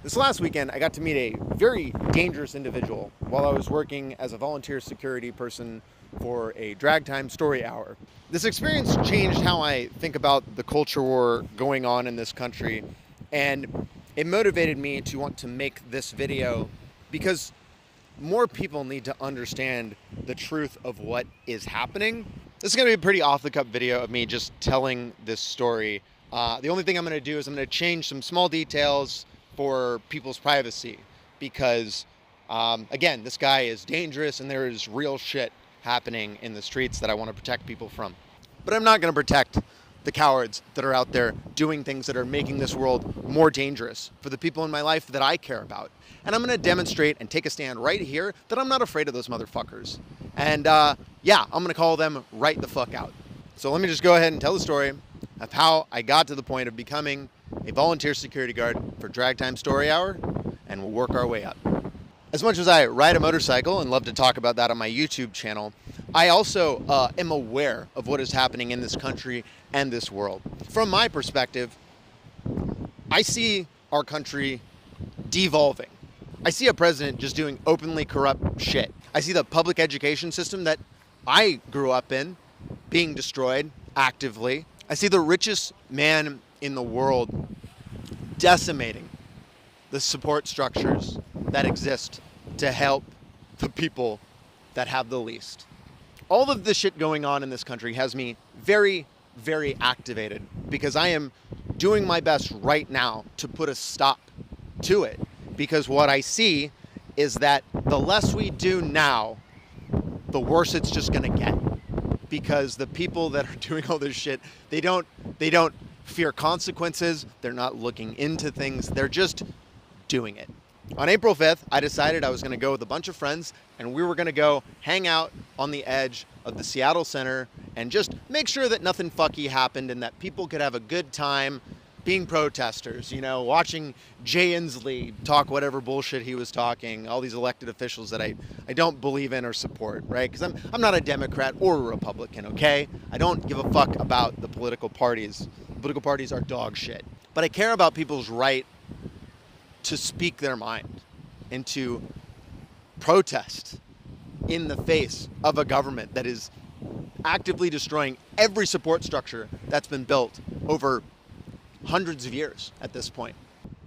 This last weekend, I got to meet a very dangerous individual while I was working as a volunteer security person for a drag time story hour. This experience changed how I think about the culture war going on in this country, and it motivated me to want to make this video because more people need to understand the truth of what is happening. This is going to be a pretty off-the-cuff video of me just telling this story. The only thing I'm going to do is I'm going to change some small details for people's privacy because, again, this guy is dangerous and there is real shit happening in the streets that I want to protect people from. But I'm not going to protect the cowards that are out there doing things that are making this world more dangerous for the people in my life that I care about. And I'm going to demonstrate and take a stand right here that I'm not afraid of those motherfuckers. And yeah, I'm going to call them right the fuck out. So let me just go ahead and tell the story of how I got to the point of becoming a volunteer security guard for Drag Time Story Hour, and we'll work our way up. As much as I ride a motorcycle and love to talk about that on my YouTube channel, I also am aware of what is happening in this country and this world. From my perspective, I see our country devolving. I see a president just doing openly corrupt shit. I see the public education system that I grew up in being destroyed actively. I see the richest man in the world decimating the support structures that exist to help the people that have the least. All of the shit going on in this country has me very, very activated because I am doing my best right now to put a stop to it. Because what I see is that the less we do now, the worse it's just gonna get. Because the people that are doing all this shit, they don't fear consequences. They're not looking into things. They're just doing it. On April 5th, I decided I was going to go with a bunch of friends and we were going to go hang out on the edge of the Seattle Center and just make sure that nothing fucky happened and that people could have a good time being protesters, you know, watching Jay Inslee talk whatever bullshit he was talking, all these elected officials that I don't believe in or support, right? Because I'm not a Democrat or a Republican, okay? I don't give a fuck about the political parties. The political parties are dog shit. But I care about people's right to speak their mind and to protest in the face of a government that is actively destroying every support structure that's been built over hundreds of years at this point.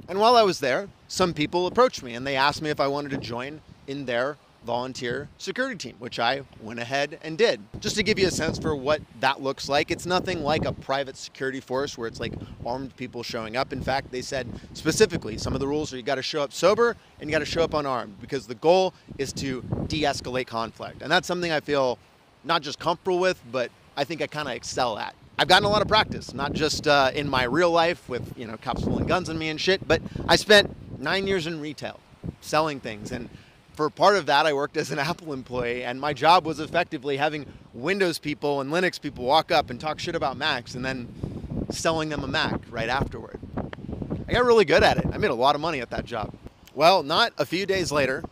And while I was there, some people approached me and they asked me if I wanted to join in their volunteer security team, which I went ahead and did. Just to give you a sense for what that looks like, it's nothing like a private security force where it's like armed people showing up. In fact, they said specifically, some of the rules are you got to show up sober and you got to show up unarmed because the goal is to de-escalate conflict. And that's something I feel not just comfortable with, but I think I kind of excel at. I've gotten a lot of practice, not just in my real life with, you know, cops pulling guns on me and shit, but I spent 9 years in retail selling things. And for part of that, I worked as an Apple employee, and my job was effectively having Windows people and Linux people walk up and talk shit about Macs and then selling them a Mac right afterward. I got really good at it. I made a lot of money at that job. Well, not a few days later,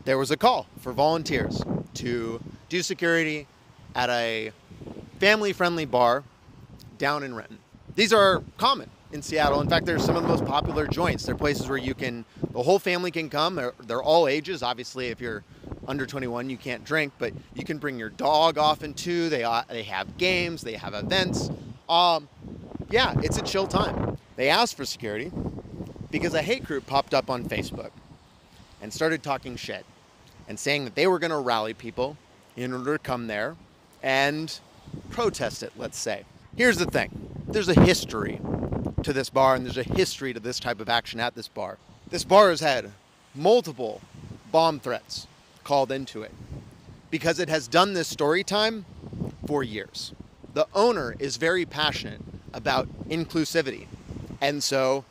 there was a call for volunteers to do security at a family-friendly bar down in Renton. These are common in Seattle. In fact, they're some of the most popular joints. They're places where the whole family can come. They're all ages. Obviously, if you're under 21, you can't drink, but you can bring your dog often too. They have games, they have events. Yeah, it's a chill time. They asked for security because a hate group popped up on Facebook and started talking shit and saying that they were gonna rally people in order to come there and protest it, let's say. Here's the thing. There's a history to this bar and there's a history to this type of action at this bar. This bar has had multiple bomb threats called into it because it has done this story time for years. The owner is very passionate about inclusivity, and so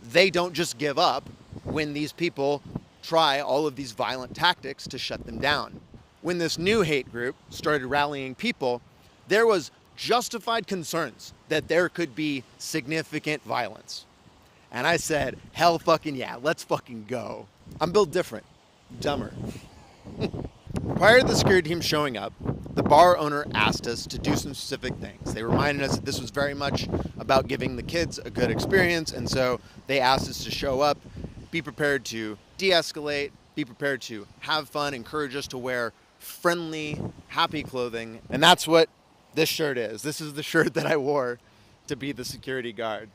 they don't just give up when these people try all of these violent tactics to shut them down. When this new hate group started rallying people, there was justified concerns that there could be significant violence. And I said, hell fucking yeah, let's fucking go. I'm built different, dumber. Prior to the security team showing up, the bar owner asked us to do some specific things. They reminded us that this was very much about giving the kids a good experience, and so they asked us to show up, be prepared to de-escalate, be prepared to have fun, encourage us to wear friendly, happy clothing. And that's what this shirt is. This is the shirt that I wore to be the security guard.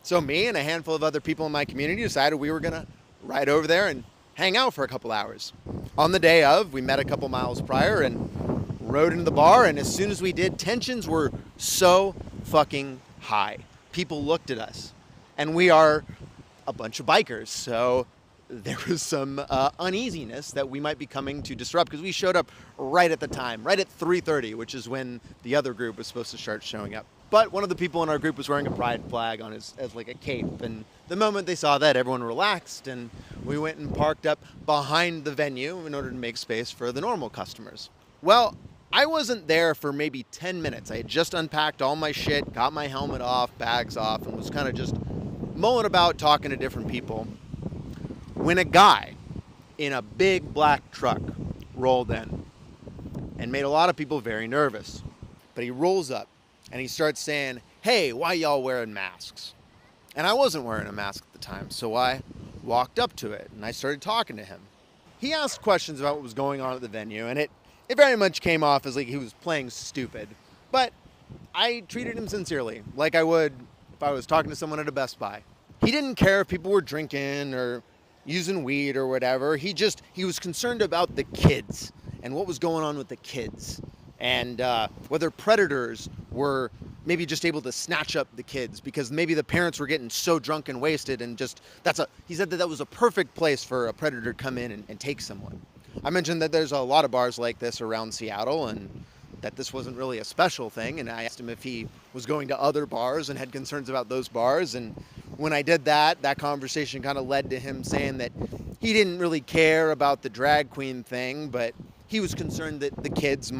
So me and a handful of other people in my community decided we were gonna ride over there and hang out for a couple hours. On the day of, we met a couple miles prior and rode into the bar, and as soon as we did, tensions were so fucking high. People looked at us, and we are a bunch of bikers, so there was some uneasiness that we might be coming to disrupt, because we showed up right at the time, right at 3:30, which is when the other group was supposed to start showing up. But one of the people in our group was wearing a pride flag on as like a cape, and the moment they saw that, everyone relaxed, and we went and parked up behind the venue in order to make space for the normal customers. Well, I wasn't there for maybe 10 minutes. I had just unpacked all my shit, got my helmet off, bags off, and was kind of just mulling about talking to different people when a guy in a big black truck rolled in and made a lot of people very nervous. But he rolls up and he starts saying, "Hey, why y'all wearing masks?" And I wasn't wearing a mask at the time, so I walked up to it and I started talking to him. He asked questions about what was going on at the venue, and it very much came off as like he was playing stupid. But I treated him sincerely, like I would if I was talking to someone at a Best Buy. He didn't care if people were drinking or using weed or whatever. He was concerned about the kids and what was going on with the kids, and whether predators were maybe just able to snatch up the kids because maybe the parents were getting so drunk and wasted, and he said that was a perfect place for a predator to come in and take someone. I mentioned that there's a lot of bars like this around Seattle, and that this wasn't really a special thing, and I asked him if he was going to other bars and had concerns about those bars. And when I did that conversation kind of led to him saying that he didn't really care about the drag queen thing, but he was concerned that the kids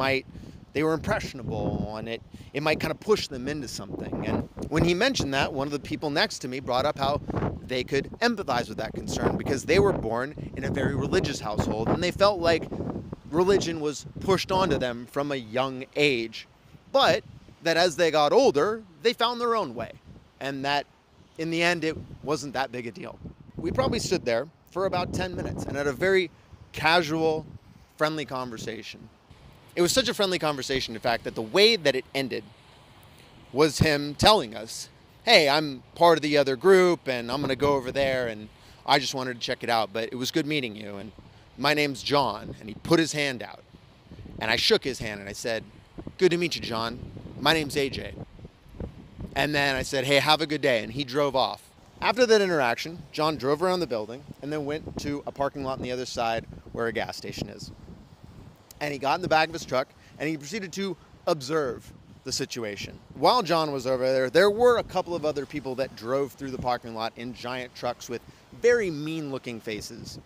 they were impressionable, and it might kind of push them into something. And when he mentioned that, one of the people next to me brought up how they could empathize with that concern because they were born in a very religious household, and they felt like religion was pushed onto them from a young age, but that as they got older, they found their own way, and that in the end, it wasn't that big a deal. We probably stood there for about 10 minutes and had a very casual, friendly conversation. It was such a friendly conversation, in fact, that the way that it ended was him telling us, "Hey, I'm part of the other group, and I'm going to go over there, and I just wanted to check it out, but it was good meeting you, and my name's John." And he put his hand out, and I shook his hand, and I said, "Good to meet you, John. My name's AJ." And then I said, "Hey, have a good day," and he drove off. After that interaction, John drove around the building and then went to a parking lot on the other side where a gas station is. And he got in the back of his truck and he proceeded to observe the situation. While John was over there, there were a couple of other people that drove through the parking lot in giant trucks with very mean-looking faces.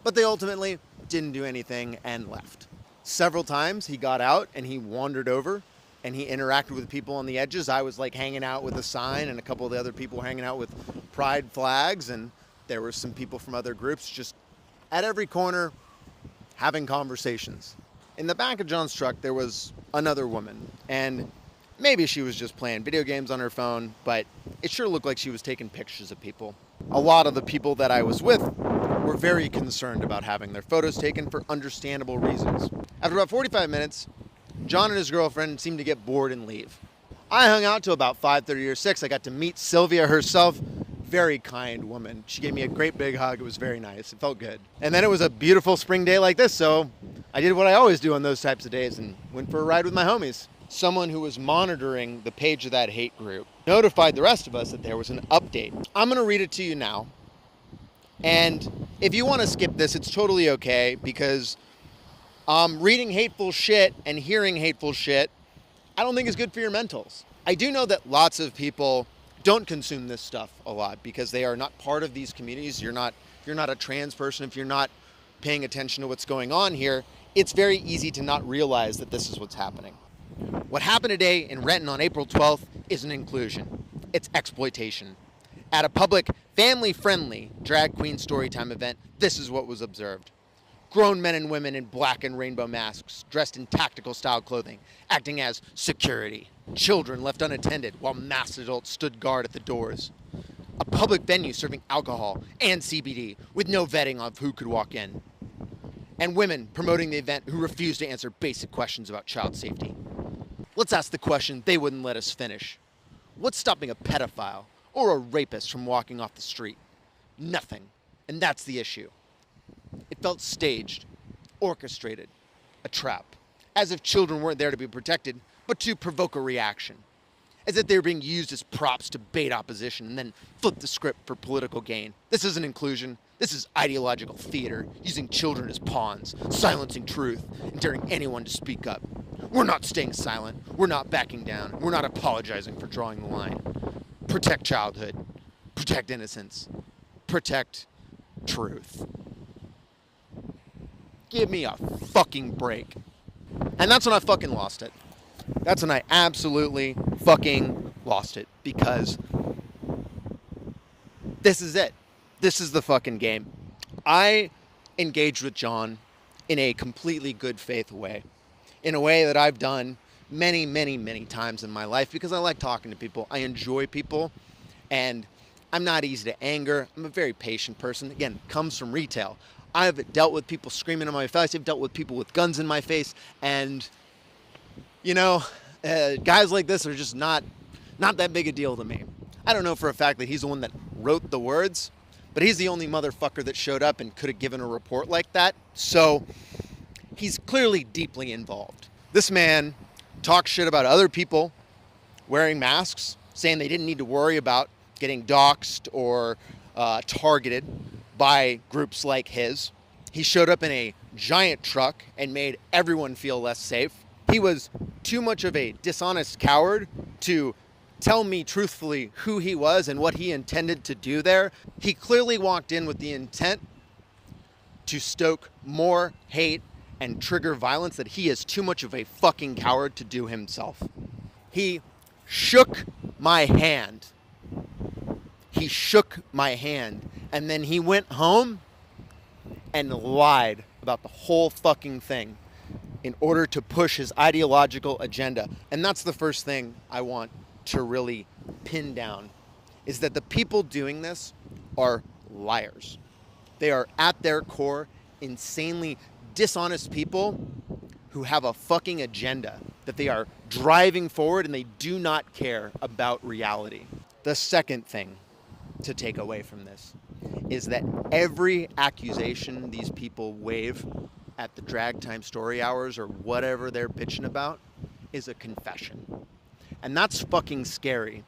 But they ultimately didn't do anything and left. Several times he got out and he wandered over and he interacted with people on the edges. I was like hanging out with a sign, and a couple of the other people were hanging out with pride flags, and there were some people from other groups just at every corner having conversations. In the back of John's truck, there was another woman, and maybe she was just playing video games on her phone, but it sure looked like she was taking pictures of people. A lot of the people that I was with were very concerned about having their photos taken for understandable reasons. After about 45 minutes, John and his girlfriend seemed to get bored and leave. I hung out till about 5:30 or 6. I got to meet Sylvia herself. Very kind woman. She gave me a great big hug. It was very nice. It felt good. And then it was a beautiful spring day like this, so I did what I always do on those types of days and went for a ride with my homies. Someone who was monitoring the page of that hate group notified the rest of us that there was an update. I'm going to read it to you now. And if you want to skip this, it's totally okay, because reading hateful shit and hearing hateful shit, I don't think is good for your mentals. I do know that lots of people don't consume this stuff a lot because they are not part of these communities. If you're not a trans person, if you're not paying attention to what's going on here, it's very easy to not realize that this is what's happening. What happened today in Renton on April 12th isn't inclusion. It's exploitation. At a public, family-friendly drag queen storytime event, this is what was observed. Grown men and women in black and rainbow masks, dressed in tactical style clothing, acting as security. Children left unattended while masked adults stood guard at the doors. A public venue serving alcohol and CBD with no vetting of who could walk in. And women promoting the event who refused to answer basic questions about child safety. Let's ask the question they wouldn't let us finish. What's stopping a pedophile or a rapist from walking off the street? Nothing. And that's the issue. It felt staged, orchestrated, a trap. As if children weren't there to be protected, but to provoke a reaction. As if they were being used as props to bait opposition and then flip the script for political gain. This isn't inclusion. This is ideological theater, using children as pawns, silencing truth, and daring anyone to speak up. We're not staying silent. We're not backing down. We're not apologizing for drawing the line. Protect childhood. Protect innocence. Protect truth. Give me a fucking break. And that's when I fucking lost it. That's when I absolutely fucking lost it. Because this is it. This is the fucking game. I engaged with John in a completely good faith way. In a way that I've done many, many, many times in my life because I like talking to people. I enjoy people. And I'm not easy to anger. I'm a very patient person. Again, comes from retail. I've dealt with people screaming in my face. I've dealt with people with guns in my face. And, you know, guys like this are just not that big a deal to me. I don't know for a fact that he's the one that wrote the words, but he's the only motherfucker that showed up and could have given a report like that. So he's clearly deeply involved. This man talks shit about other people wearing masks, saying they didn't need to worry about getting doxxed or targeted by groups like his. He showed up in a giant truck and made everyone feel less safe. He was too much of a dishonest coward to tell me truthfully who he was and what he intended to do there. He clearly walked in with the intent to stoke more hate and trigger violence that he is too much of a fucking coward to do himself. He shook my hand. He shook my hand. And then he went home and lied about the whole fucking thing in order to push his ideological agenda. And that's the first thing I want to really pin down, is that the people doing this are liars. They are at their core insanely dishonest people who have a fucking agenda that they are driving forward, and they do not care about reality. The second thing to take away from this is that every accusation these people wave at the drag time story hours or whatever they're bitching about is a confession. And that's fucking scary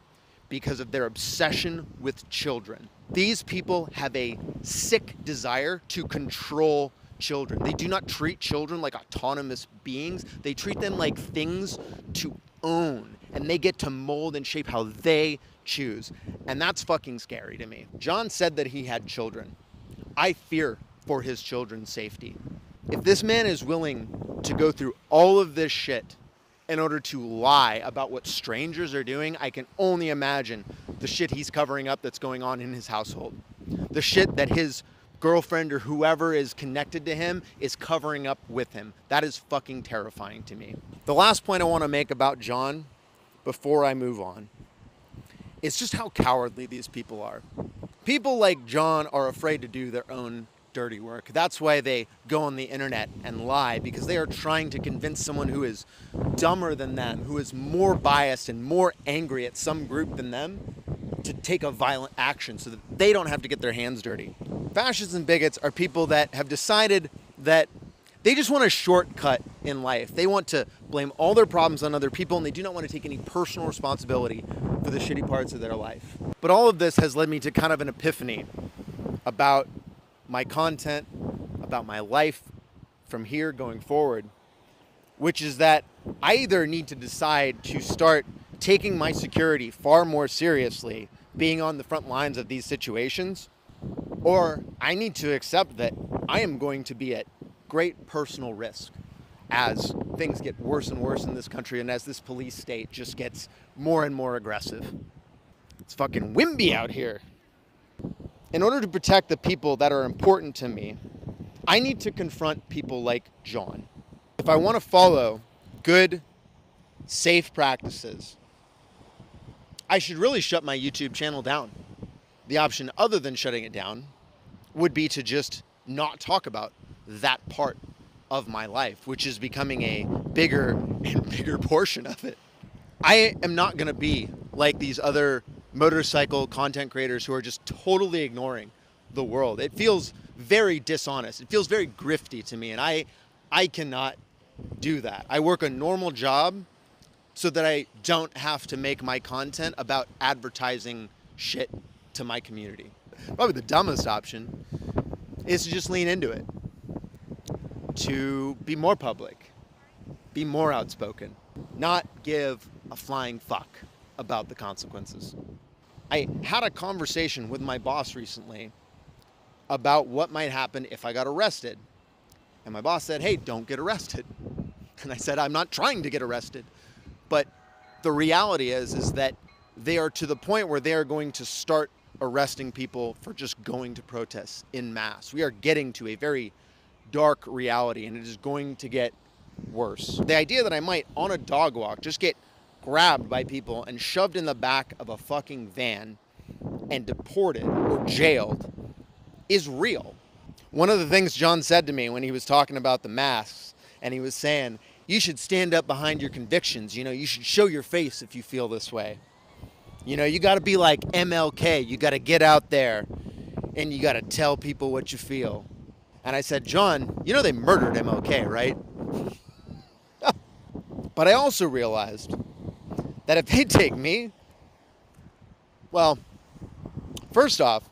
because of their obsession with children. These people have a sick desire to control children. They do not treat children like autonomous beings. They treat them like things to own, and they get to mold and shape how they choose. And that's fucking scary to me. John said that he had children. I fear for his children's safety. If this man is willing to go through all of this shit in order to lie about what strangers are doing, I can only imagine the shit he's covering up that's going on in his household. The shit that his girlfriend or whoever is connected to him is covering up with him. That is fucking terrifying to me. The last point I want to make about John before I move on is just how cowardly these people are. People like John are afraid to do their own dirty work. That's why they go on the internet and lie, because they are trying to convince someone who is dumber than them, who is more biased and more angry at some group than them, to take a violent action so that they don't have to get their hands dirty. Fascists and bigots are people that have decided that they just want a shortcut in life. They want to blame all their problems on other people, and they do not want to take any personal responsibility for the shitty parts of their life. But all of this has led me to kind of an epiphany about my content, about my life from here going forward, which is that I either need to decide to start taking my security far more seriously, being on the front lines of these situations, or I need to accept that I am going to be at great personal risk as things get worse and worse in this country and as this police state just gets more and more aggressive. It's fucking WIMBY out here. In order to protect the people that are important to me, I need to confront people like John. If I want to follow good, safe practices, I should really shut my YouTube channel down. The option other than shutting it down would be to just not talk about that part of my life, which is becoming a bigger and bigger portion of it. I am not going to be like these other motorcycle content creators who are just totally ignoring the world. It feels very dishonest. It feels very grifty to me, and I cannot do that. I work a normal job so that I don't have to make my content about advertising shit to my community. Probably the dumbest option is to just lean into it, to be more public, be more outspoken, not give a flying fuck about the consequences. I had a conversation with my boss recently about what might happen if I got arrested. And my boss said, hey, don't get arrested. And I said, I'm not trying to get arrested. But the reality is that they are to the point where they are going to start arresting people for just going to protests in mass. We are getting to a very dark reality, and it is going to get worse. The idea that I might, on a dog walk, just get grabbed by people and shoved in the back of a fucking van and deported or jailed is real. One of the things John said to me when he was talking about the masks, and he was saying, you should stand up behind your convictions. You know, you should show your face if you feel this way. You know, you got to be like MLK. You got to get out there and you got to tell people what you feel. And I said, John, you know they murdered MLK, right? But I also realized that if they take me, well, first off,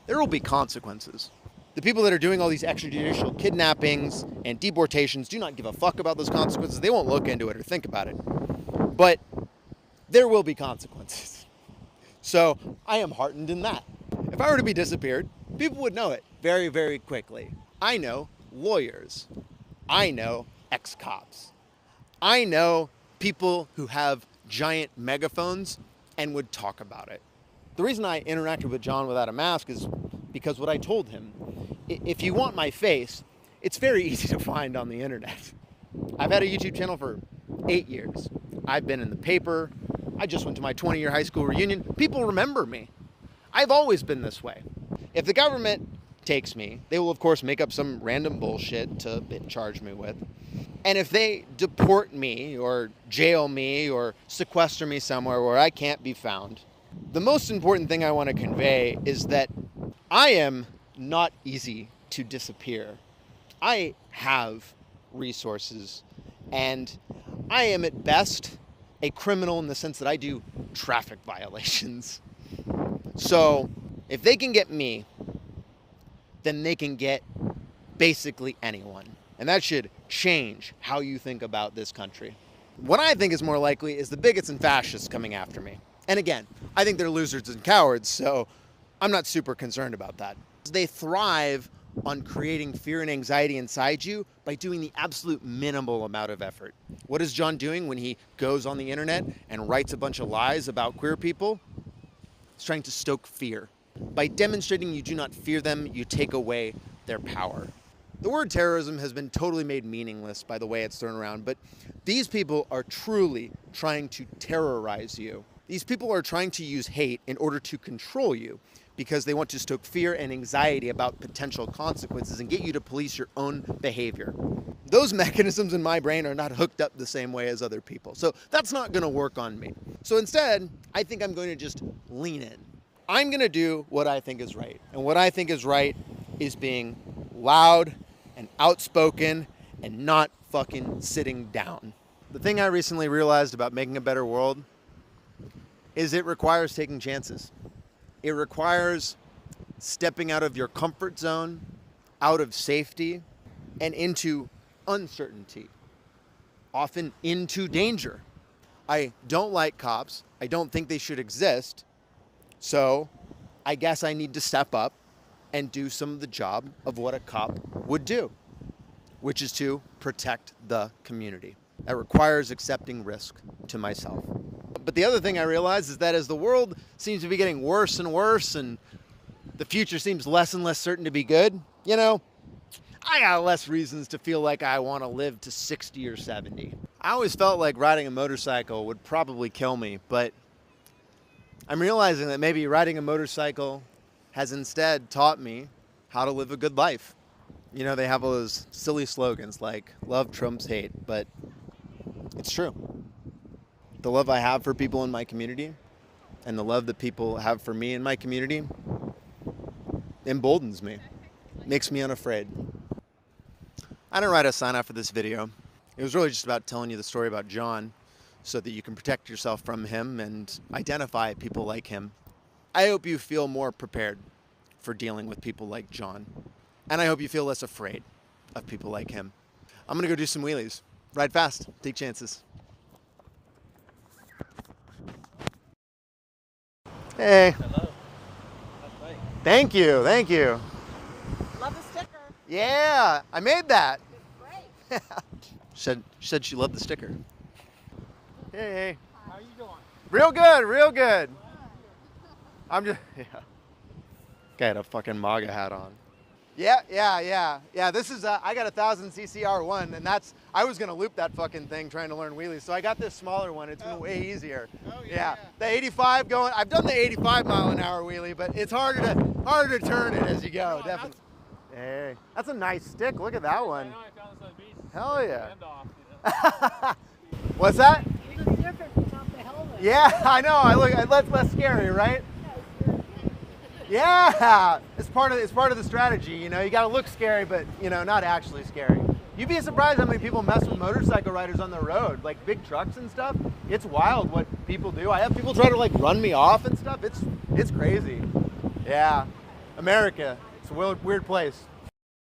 there will be consequences. The people that are doing all these extrajudicial kidnappings and deportations do not give a fuck about those consequences. They won't look into it or think about it. But there will be consequences. So I am heartened in that. If I were to be disappeared, people would know it very, very quickly. I know lawyers. I know ex-cops. I know people who have giant megaphones and would talk about it. The reason I interacted with John without a mask is because what I told him, if you want my face, it's very easy to find on the internet. I've had a YouTube channel for 8 years. I've been in the paper. I just went to my 20-year high school reunion. People remember me. I've always been this way. If the government takes me, they will of course make up some random bullshit to charge me with. And if they deport me or jail me or sequester me somewhere where I can't be found, the most important thing I want to convey is that I am not easy to disappear. I have resources, and I am at best a criminal in the sense that I do traffic violations. So if they can get me, then they can get basically anyone. And that should change how you think about this country. What I think is more likely is the bigots and fascists coming after me. And again, I think they're losers and cowards, so I'm not super concerned about that. They thrive on creating fear and anxiety inside you by doing the absolute minimal amount of effort. What is John doing when he goes on the internet and writes a bunch of lies about queer people? He's trying to stoke fear. By demonstrating you do not fear them, you take away their power. The word terrorism has been totally made meaningless by the way it's thrown around, but these people are truly trying to terrorize you. These people are trying to use hate in order to control you because they want to stoke fear and anxiety about potential consequences and get you to police your own behavior. Those mechanisms in my brain are not hooked up the same way as other people, so that's not going to work on me. So instead, I think I'm going to just lean in. I'm going to do what I think is right, and what I think is right is being loud and outspoken and not fucking sitting down. The thing I recently realized about making a better world is it requires taking chances. It requires stepping out of your comfort zone, out of safety, and into uncertainty, often into danger. I don't like cops. I don't think they should exist. So I guess I need to step up and do some of the job of what a cop would do, which is to protect the community. That requires accepting risk to myself. But the other thing I realize is that as the world seems to be getting worse and worse and the future seems less and less certain to be good, you know, I got less reasons to feel like I want to live to 60 or 70. I always felt like riding a motorcycle would probably kill me, but I'm realizing that maybe riding a motorcycle has instead taught me how to live a good life. You know, they have all those silly slogans like love trumps hate, but it's true. The love I have for people in my community and the love that people have for me in my community emboldens me, makes me unafraid. I didn't write a sign off for this video. It was really just about telling you the story about John so that you can protect yourself from him and identify people like him. I hope you feel more prepared for dealing with people like John. And I hope you feel less afraid of people like him. I'm gonna go do some wheelies. Ride fast, take chances. Hey. Hello. Thank you, thank you. Love the sticker. Yeah, I made that. Great. She said she loved the sticker. Hey. How are you doing? Real good, real good. I'm just, yeah. Guy had a fucking MAGA hat on. Yeah. This is, I got a 1000cc R1, and I was gonna loop that fucking thing trying to learn wheelies, so I got this smaller one. It's been way easier. Oh, yeah. The 85 going, I've done the 85 mile an hour wheelie, but it's harder to turn it as you go, definitely. Hey, that's a nice stick. Look at that one. I know, I found this on the beach. Hell yeah. End off, you know? What's that? You look different without the helmet. Yeah, I know. That's less scary, right? Yeah, it's part of the strategy. You know, you got to look scary, but you know, not actually scary. You'd be surprised how many people mess with motorcycle riders on the road, like big trucks and stuff. It's wild what people do. I have people try to like run me off and stuff. It's crazy. Yeah, America. It's a weird place.